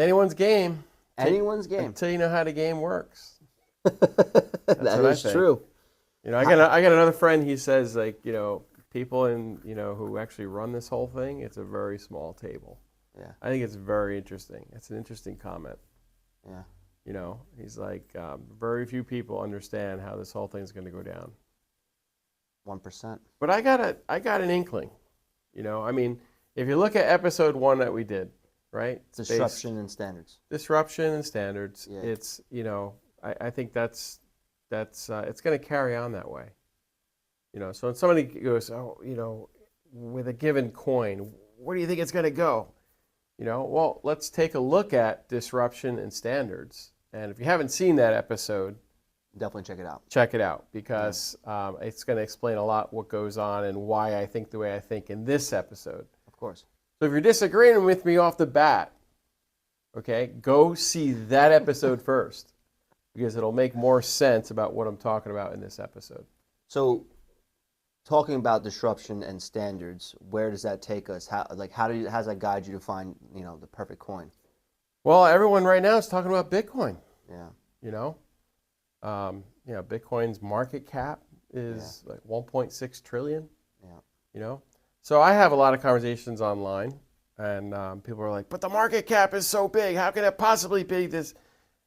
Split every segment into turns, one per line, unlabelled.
Anyone's game.
Anyone's game.
Until you know how the game works.
That is true.
You know, I got another friend. He says, like, you know, people who actually run this whole thing, it's a very small table.
Yeah.
I think it's very interesting. It's an interesting comment.
Yeah.
You know, he's like, very few people understand how this whole thing's going to go down.
1%.
But I got an inkling. You know, I mean, if you look at episode 1 that we did, right?
Disruption and standards.
Disruption and standards.
Yeah.
It's, you know, I think that's it's going to carry on that way. You know, so when somebody goes, oh, you know, with a given coin, where do you think it's going to go? You know, well, let's take a look at disruption and standards. And if you haven't seen that episode,
definitely check it out.
Check it out, because it's going to explain a lot what goes on and why I think the way I think in this episode.
Of course.
So if you're disagreeing with me off the bat, okay, go see that episode first, because it'll make more sense about what I'm talking about in this episode.
So, talking about disruption and standards, where does that take us? How does that guide you to find, you know, the perfect coin?
Well, everyone right now is talking about Bitcoin.
Yeah.
You know, Bitcoin's market cap is like 1.6 trillion.
Yeah.
You know, so I have a lot of conversations online, and people are like, "But the market cap is so big. How can it possibly be this?"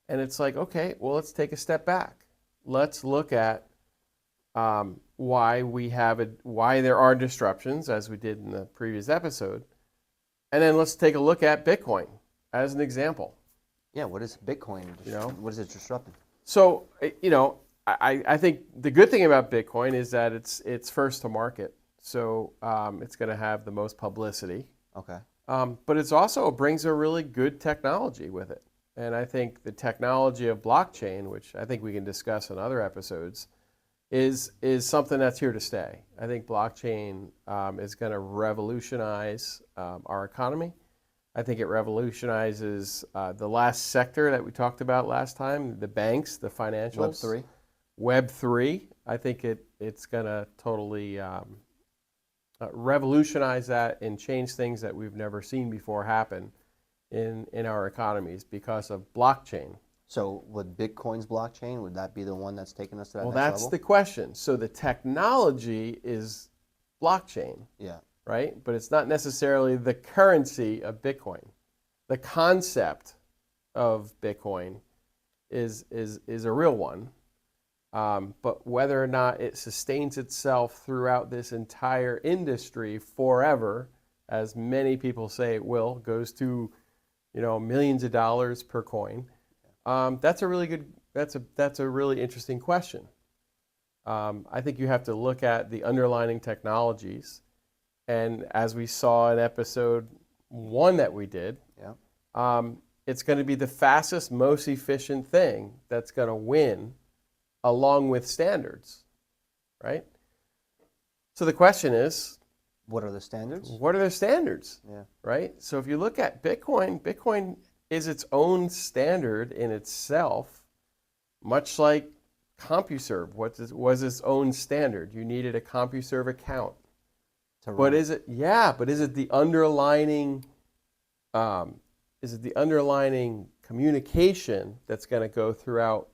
And it's like, okay, well, let's take a step back. Let's look at why there are disruptions, as we did in the previous episode, and then let's take a look at Bitcoin as an example.
Yeah, what is Bitcoin?
You know,
what is it disrupting?
So, you know, I think the good thing about Bitcoin is that it's first to market, so it's going to have the most publicity.
Okay.
But it's also brings a really good technology with it, and I think the technology of blockchain, which I think we can discuss in other episodes, is something that's here to stay. I think blockchain is going to revolutionize our economy. I think it revolutionizes the last sector that we talked about last time, the banks, the financials.
Web3.
Web3. I think it's going to totally revolutionize that and change things that we've never seen before happen in our economies because of blockchain.
So would Bitcoin's blockchain, would that be the one that's taking us to that next
level? Well, that's the question. So the technology is blockchain.
Yeah.
Right? But it's not necessarily the currency of Bitcoin. The concept of Bitcoin is a real one. But whether or not it sustains itself throughout this entire industry forever, as many people say it will, goes to, you know, millions of dollars per coin. That's a really interesting question. I think you have to look at the underlying technologies. And as we saw in episode 1 that we did, it's going to be the fastest, most efficient thing that's going to win, along with standards, right? So the question is,
what are the standards?
What are the standards?
Yeah.
Right? So if you look at Bitcoin, Bitcoin is its own standard in itself, much like CompuServe was its own standard. You needed a CompuServe account. But is it the underlining communication that's going to go throughout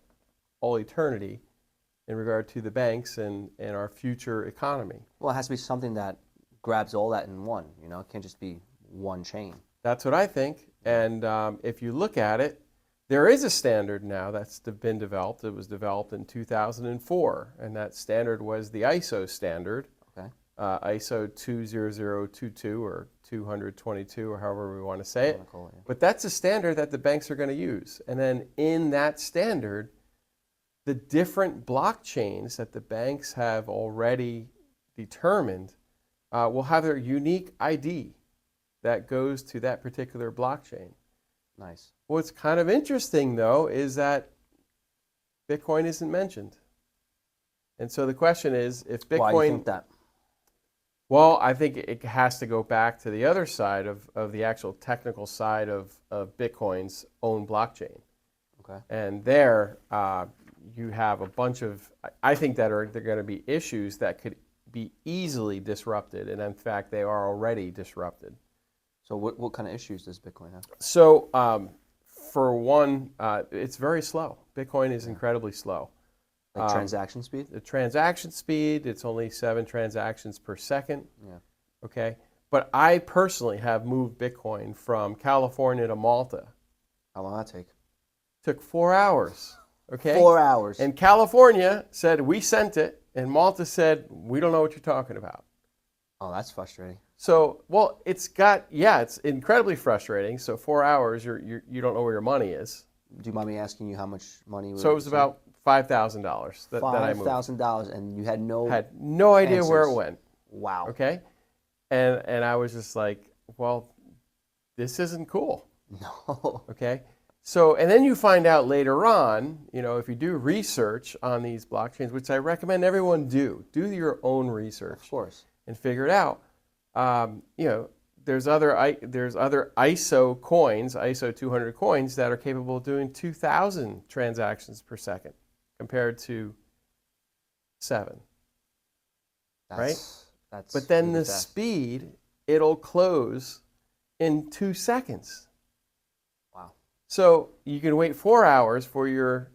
all eternity in regard to the banks and our future economy?
Well, it has to be something that grabs all that in one. You know, it can't just be one chain.
That's what I think. And if you look at it, there is a standard now that's been developed. It was developed in 2004, and that standard was the ISO standard. ISO 20022 or 222 or however we want to say it. But that's a standard that the banks are going to use. And then in that standard, the different blockchains that the banks have already determined will have their unique ID that goes to that particular blockchain.
Nice.
What's kind of interesting, though, is that Bitcoin isn't mentioned. And so the question is, if Bitcoin...
Why do you think that?
Well, I think it has to go back to the other side of the actual technical side of Bitcoin's own blockchain.
Okay.
And there you have a bunch of, I think that they're going to be issues that could be easily disrupted. And in fact, they are already disrupted.
So what kind of issues does Bitcoin have?
So for one, it's very slow. Bitcoin is incredibly slow.
Like transaction speed?
The transaction speed, it's only 7 transactions per second.
Yeah.
Okay. But I personally have moved Bitcoin from California to Malta.
How long did that take?
Took 4 hours. Okay.
4 hours.
And California said, we sent it. And Malta said, we don't know what you're talking about.
Oh, that's frustrating.
So, well, it's incredibly frustrating. So 4 hours, you don't know where your money is.
Do you mind me asking you how much money?
So it was about $5,000 that I moved.
$5,000, and you had no
idea
answers.
where it went.
Wow.
Okay, and I was just like, well, this isn't cool.
No.
Okay, so and then you find out later on, if you do research on these blockchains, which I recommend everyone do your own research,
Of course,
and figure it out. There's other ISO coins, ISO 200 coins that are capable of doing 2,000 transactions per second, compared to 7. Right? But then
really
the
fast.
speed, it'll close in 2 seconds.
Wow.
So you can wait 4 hours for your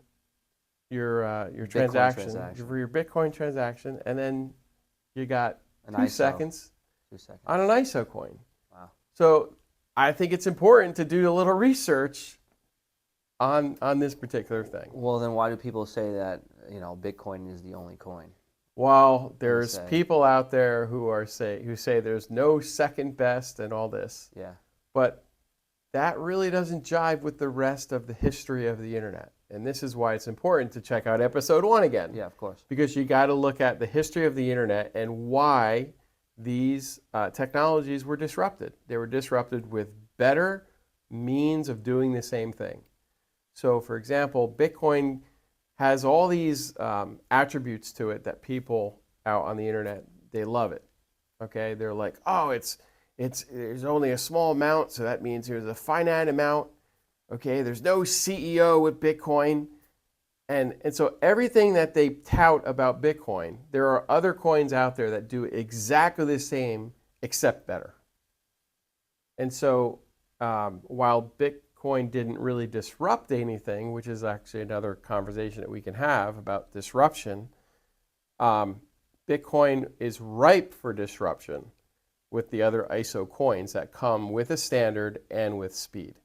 transaction, for your Bitcoin transaction, and then you got 2 seconds on an ISO coin.
Wow.
So I think it's important to do a little research on this particular thing.
Well, then why do people say that Bitcoin is the only coin?
Well, there's people out there who say there's no second best and all this.
Yeah.
But that really doesn't jive with the rest of the history of the internet. And this is why it's important to check out episode 1 again.
Yeah, of course.
Because you got to look at the history of the internet and why these technologies were disrupted. They were disrupted with better means of doing the same thing. So, for example, Bitcoin has all these attributes to it that people out on the internet, they love it. Okay, they're like, oh, there's only a small amount, so that means there's a finite amount. Okay, there's no CEO with Bitcoin. And so everything that they tout about Bitcoin, there are other coins out there that do exactly the same, except better. And so while Bitcoin didn't really disrupt anything, which is actually another conversation that we can have about disruption, Bitcoin is ripe for disruption with the other ISO coins that come with a standard and with speed.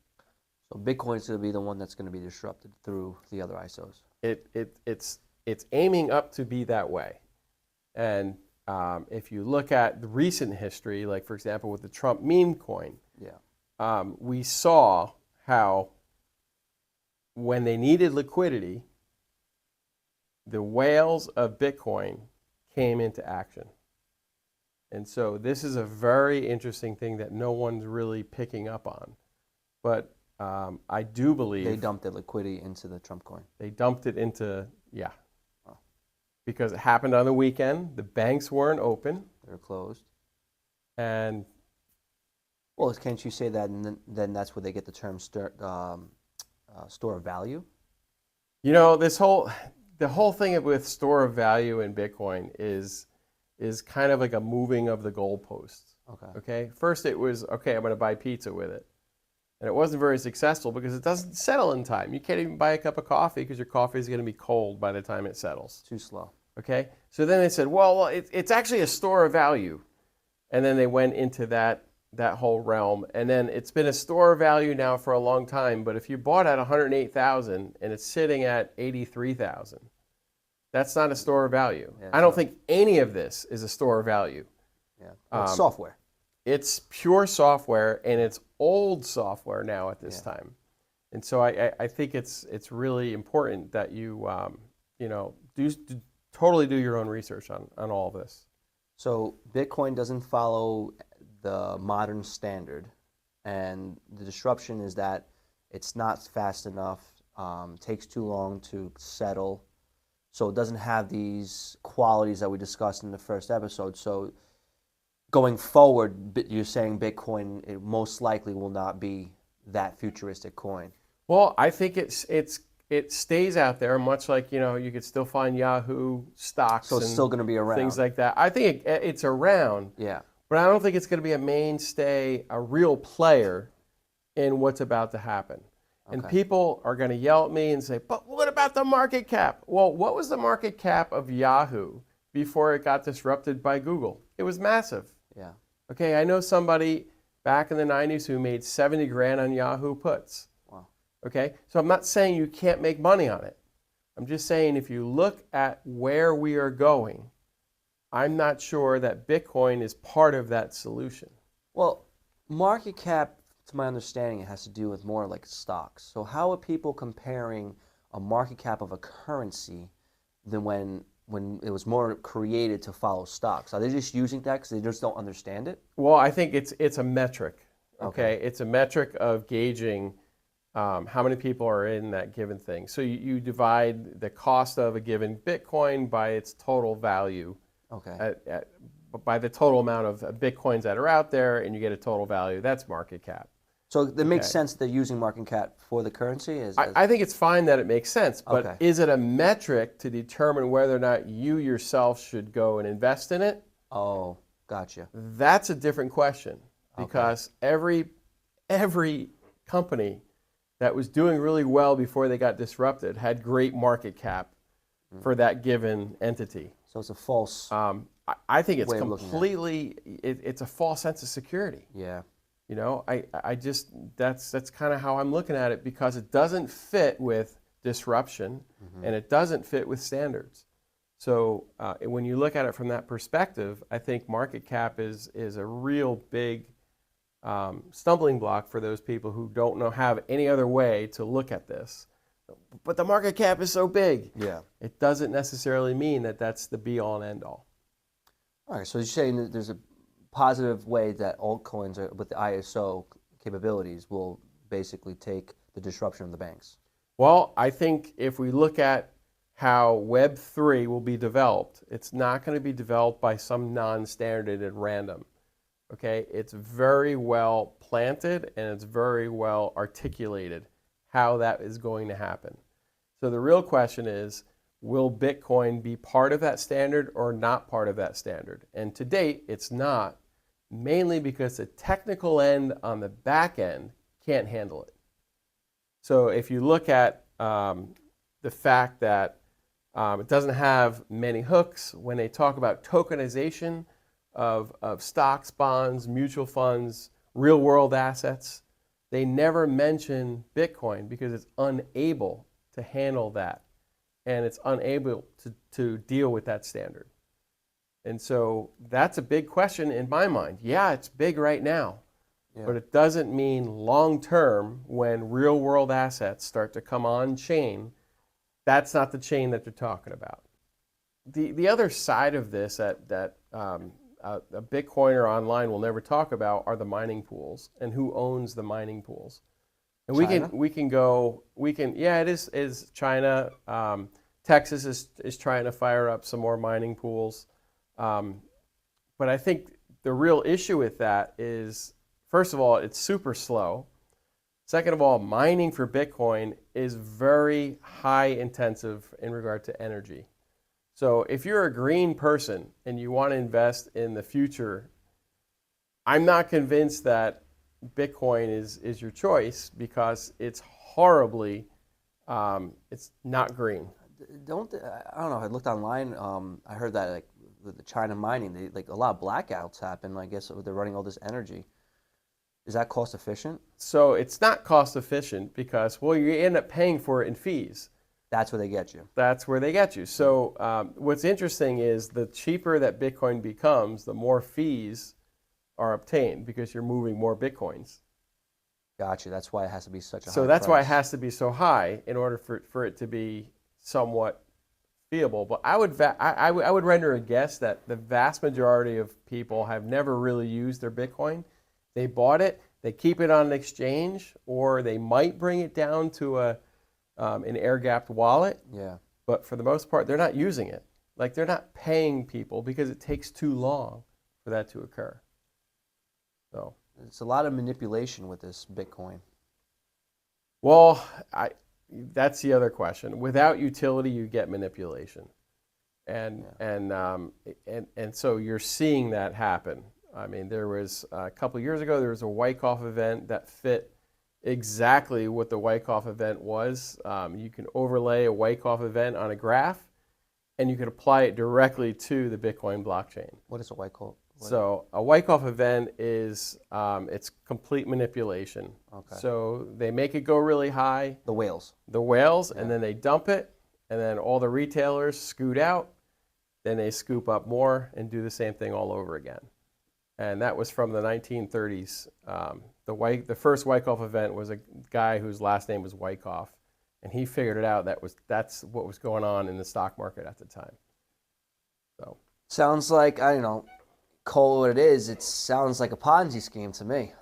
So Bitcoin's going to be the one that's going to be disrupted through the other ISOs.
It's aiming up to be that way. And if you look at the recent history, like for example with the Trump meme coin, we saw how when they needed liquidity, the whales of Bitcoin came into action. And so this is a very interesting thing that no one's really picking up on. But I do believe
they dumped the liquidity into the Trump coin.
They dumped it into, because it happened on the weekend. The banks weren't open.
They were closed.
And
well, can't you say that, and then that's where they get the term store of value?
The whole thing with store of value in Bitcoin is kind of like a moving of the goalposts. Okay. First it was, I'm going to buy pizza with it. And it wasn't very successful because it doesn't settle in time. You can't even buy a cup of coffee because your coffee is going to be cold by the time it settles.
Too slow.
Okay? So then they said, well, it's actually a store of value. And then they went into that whole realm. And then it's been a store of value now for a long time. But if you bought at 108,000 and it's sitting at 83,000, that's not a store of value. Yeah, I don't think any of this is a store of value.
Yeah. Well, it's software.
It's pure software, and it's old software now at this time. And so I think it's really important that you totally do your own research on all of this.
So Bitcoin doesn't follow the modern standard, and the disruption is that it's not fast enough, takes too long to settle, so it doesn't have these qualities that we discussed in the first episode. So going forward, you're saying Bitcoin, it most likely will not be that futuristic coin.
Well, I think it stays out there, much like you could still find Yahoo stocks.
So it's still going to be around.
Things like that. I think it's around.
Yeah.
But I don't think it's going to be a mainstay, a real player in what's about to happen. And
Okay.
people are going to yell at me and say, but what about the market cap? Well, what was the market cap of Yahoo before it got disrupted by Google? It was massive.
Yeah.
Okay, I know somebody back in the 90s who made 70 grand on Yahoo puts.
Wow.
Okay, so I'm not saying you can't make money on it. I'm just saying if you look at where we are going, I'm not sure that Bitcoin is part of that solution.
Well, market cap, to my understanding, it has to do with more like stocks. So how are people comparing a market cap of a currency than when it was more created to follow stocks? Are they just using that because they just don't understand it?
Well, I think it's a metric.
Okay.
Okay, it's a metric of gauging how many people are in that given thing. So you divide the cost of a given Bitcoin by its total value,
Okay.
by the total amount of Bitcoins that are out there, and you get a total value. That's market cap.
So it makes
Okay.
sense that they're using market cap for the currency?
I think it's fine that it makes sense, but
Okay.
is it a metric to determine whether or not you yourself should go and invest in it?
Oh, gotcha.
That's a different question, because every company that was doing really well before they got disrupted had great market cap for that given entity.
So it's a false
I think it's
way of looking at it.
completely, it's a false sense of security.
Yeah.
You know, I just, that's kind of how I'm looking at it, because it doesn't fit with disruption and it doesn't fit with standards. So when you look at it from that perspective, I think market cap is a real big stumbling block for those people who don't have any other way to look at this. But the market cap is so big.
Yeah.
It doesn't necessarily mean that that's the be all and end all.
All right. So you're saying that there's a positive way that altcoins with the ISO capabilities will basically take the disruption of the banks.
Well, I think if we look at how Web3 will be developed, it's not going to be developed by some non-standard at random. Okay, it's very well planted and it's very well articulated how that is going to happen. So the real question is, will Bitcoin be part of that standard or not part of that standard? And to date, it's not, mainly because the technical end on the back end can't handle it. So if you look at the fact that it doesn't have many hooks, when they talk about tokenization of stocks, bonds, mutual funds, real world assets, they never mention Bitcoin because it's unable to handle that. And it's unable to deal with that standard. And so that's a big question in my mind. Yeah, it's big right now, but it doesn't mean long term, when real world assets start to come on chain, that's not the chain that they're talking about. The other side of this that a Bitcoiner online will never talk about are the mining pools and who owns the mining pools. And
China?
Yeah, it is China. Texas is trying to fire up some more mining pools. But I think the real issue with that is, first of all, it's super slow. Second of all, mining for Bitcoin is very high intensive in regard to energy. So if you're a green person and you want to invest in the future, I'm not convinced that Bitcoin is your choice, because it's horribly, it's not green.
I don't know. I looked online. I heard that like the China mining, like a lot of blackouts happen. I guess they're running all this energy. Is that cost efficient?
So it's not cost efficient because, well, you end up paying for it in fees.
That's where they get you.
That's where they get you. So what's interesting is the cheaper that Bitcoin becomes, the more fees are obtained because you're moving more Bitcoins.
Gotcha. That's why it has to be such a high
So that's why it
price.
has to be so high in order for it to be somewhat feasible. But I would render a guess that the vast majority of people have never really used their Bitcoin. They bought it, they keep it on an exchange, or they might bring it down to an air-gapped wallet.
Yeah.
But for the most part, they're not using it. Like, they're not paying people because it takes too long for that to occur. So,
It's a lot of manipulation with this Bitcoin.
well, that's the other question. Without utility, you get manipulation, and so you're seeing that happen. I mean, there was a couple of years ago, there was a Wyckoff event that fit exactly what the Wyckoff event was. You can overlay a Wyckoff event on a graph, and you can apply it directly to the Bitcoin blockchain.
What is a white coat?
So a Wyckoff event is it's complete manipulation.
Okay.
So they make it go really high,
The whales.
and then they dump it, and then all the retailers scoot out, then they scoop up more and do the same thing all over again. And that was from the 1930s. The first Wyckoff event was a guy whose last name was Wyckoff, and he figured it out. That's what was going on in the stock market at the time. So
Sounds like, I don't know, call it what it is. It sounds like a Ponzi scheme to me.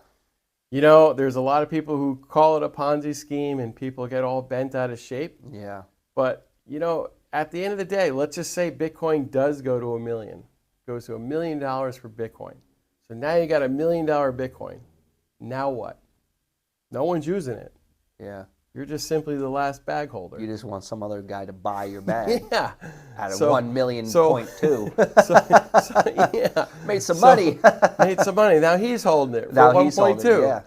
you know, there's a lot of people who call it a Ponzi scheme, and people get all bent out of shape.
Yeah.
But you know, at the end of the day, let's just say Bitcoin does go to $1 million, goes to $1 million for Bitcoin. So now you got $1 million Bitcoin. Now what? No one's using it.
Yeah.
You're just simply the last bag holder.
You just want some other guy to buy your bag
Yeah.
at a
So-
1 million
so-
point two.
Yeah.
Made some money.
Made some money. Now he's holding it for
Now he's holding
1.2.
it, yeah.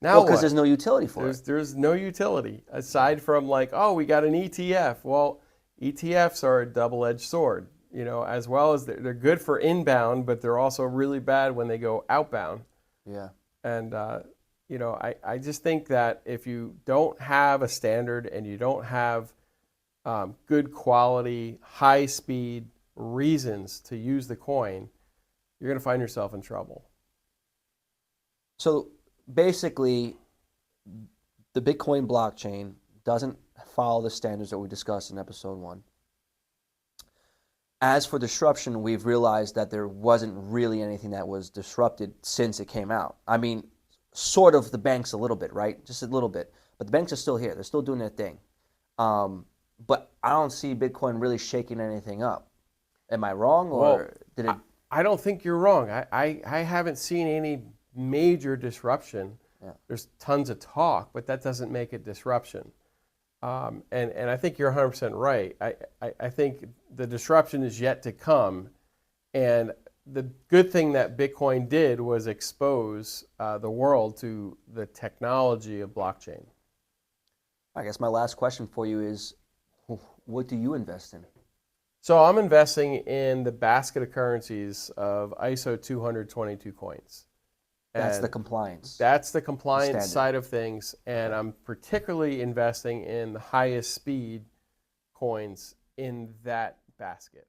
Now
Because
what?
there's no utility for it.
There's no utility aside from like, oh, we got an ETF. Well, ETFs are a double-edged sword, you know, as well as they're good for inbound, but they're also really bad when they go outbound.
Yeah.
And, you know, I just think that if you don't have a standard and you don't have good quality, high-speed reasons to use the coin, you're going to find yourself in trouble.
So basically, the Bitcoin blockchain doesn't follow the standards that we discussed in episode 1. As for disruption, we've realized that there wasn't really anything that was disrupted since it came out. I mean, sort of the banks a little bit, right? Just a little bit. But the banks are still here. They're still doing their thing. But I don't see Bitcoin really shaking anything up. Am I wrong, or did it?
I don't think you're wrong. I haven't seen any major disruption.
Yeah.
There's tons of talk, but that doesn't make it disruption. And I think you're 100% right. I think the disruption is yet to come. And the good thing that Bitcoin did was expose the world to the technology of blockchain.
I guess my last question for you is, what do you invest in?
So I'm investing in the basket of currencies of ISO 222 coins.
That's
And
the compliance.
That's the compliance
Standard.
side of things, and I'm particularly investing in the highest speed coins in that basket.